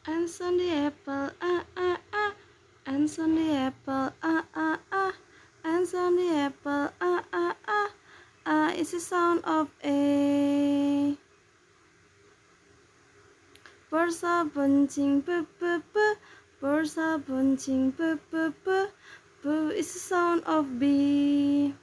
Ants on the apple, ah ah ah. Ants on the apple, ah ah ah. Ants on the apple, ah ah ah. Ah is the sound of a. Birds are bunching, buh buh buh. Birds are bunching, buh buh buh. Buh is the sound of B.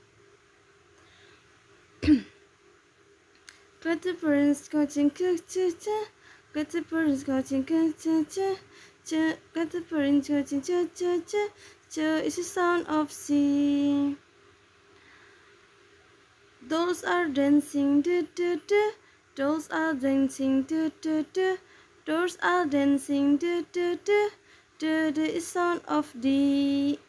Got the birds scratching, choo choo choo. Got the birds scratching, choo choo choo. Choo. Got the birds scratching, choo choo choo. Choo is the sound of C. Dolls are dancing, do do do. Dolls are dancing, do do do. Dolls are dancing, do do do. Do is sound of D.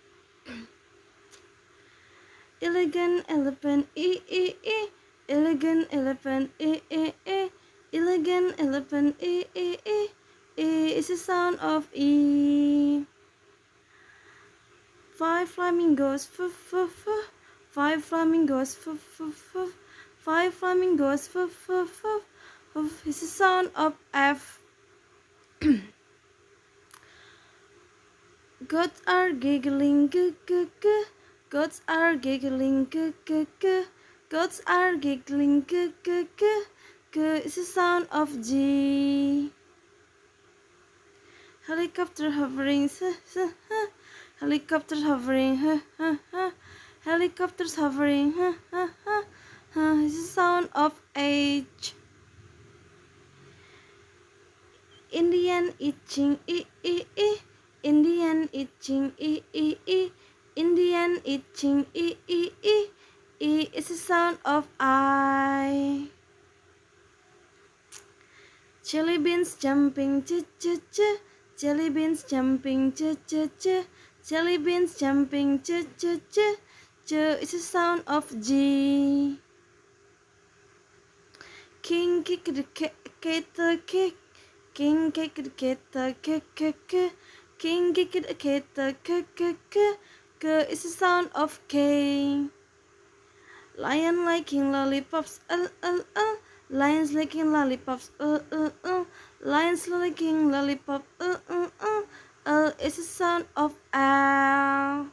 Elegant elephant, e e e. Elegant elephant, e e e. Elegant elephant, e e e. E is the sound of E. Five flamingos, f f f. Five flamingos, f f f. Five flamingos, f f f. F is the sound of F. Goats are giggling, g g g. Goats are giggling, g g g. Goats are giggling, g g g. G is the sound of G. Helicopter hovering, s s h. Helicopters hovering, h h h. Helicopters hovering, h h h. H is the sound of H. Indian itching, e e e. Indian itching, e e e. Indian itching, e e e. E is the sound of I. Jelly beans jumping, ch ch ch. Jelly beans jumping, ch ch ch. Jelly beans jumping, ch ch ch. Ch is the sound of G. King kick the cat. King kick the cat. King kick the cat. K is the sound of K. Lion liking lollipops, Lions licking lollipops, Lions licking lollipop, is the sound of L.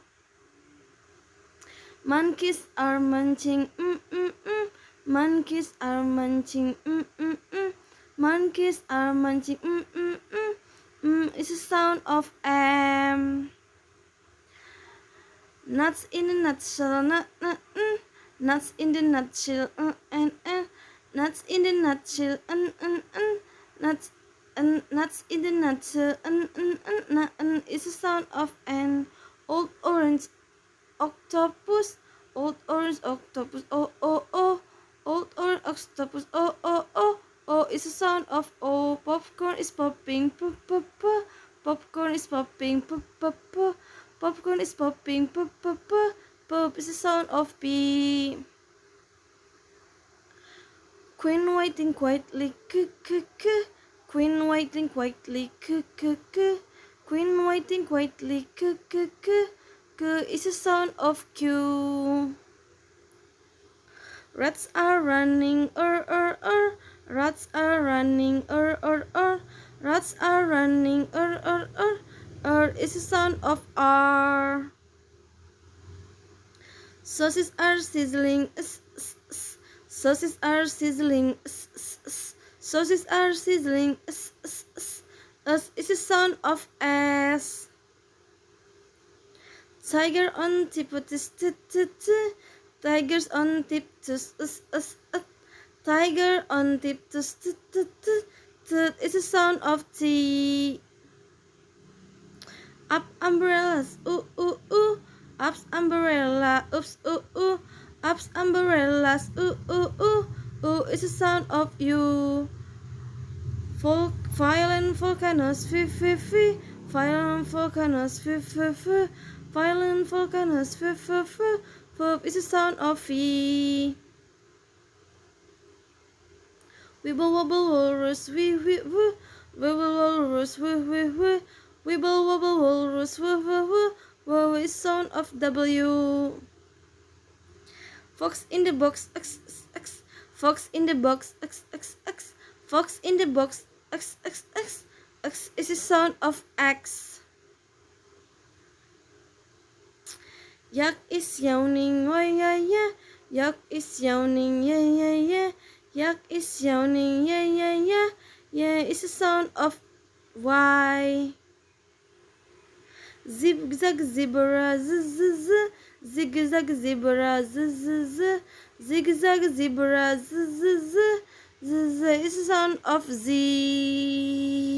Monkeys are munching, Monkeys are munching, Monkeys are munching, is the sound of M. Nuts in a nutshell, nuts in the nutshell, nuts in the nutshell, nuts in the nutshell, is the sound of N. Old orange octopus, old orange octopus, oh oh oh, old orange octopus, oh oh oh, oh is the sound of O. Popcorn is popping, pop pop pop. Popcorn is popping, pop pop pop. Popcorn is popping, pop pop pop. Pop is the sound of P. Queen waiting quietly, k k k. Queen waiting quietly, k k k. Queen waiting quietly, k k k. K is the sound of Q. Rats are running, Rats are running, Rats are running, is the sound of R. Sausages are sizzling, sausages are sizzling, sausages are sizzling, is the sound of S. Tiger on tiptoes, tigers on tiptoes, tiger on tiptoes, is the sound of T. Up umbrellas, ooh ooh ooh. Ups umbrella, oops ooh ooh. Ups umbrellas, ooh ooh ooh. Ooh is the sound of U. Violent volcanoes, fi fi fi. Violent volcanoes, fi fi fi. Violent volcanoes, fi fi fi. Pop is the sound of V. Wibble wobble walrus, wee wee woo. Wibble walrus, wee wee wee. Wibble wobble walrus, woo woo woo. Woo is sound of W. Fox in the box, x x x. Fox in the box, x x x. Fox in the box, x x x. X is the sound of X. Yak is yawning, oh yeah, yeah. Yak is yawning, yeah, yeah, yeah. Yak is yawning, yeah, yeah, yeah. Yeah, it's the sound of Y. Zigzag zebra, z, z, z. Zigzag zebra, z, z, z. Zigzag zebra, z, z, z. Z, z. It's the sound of Z.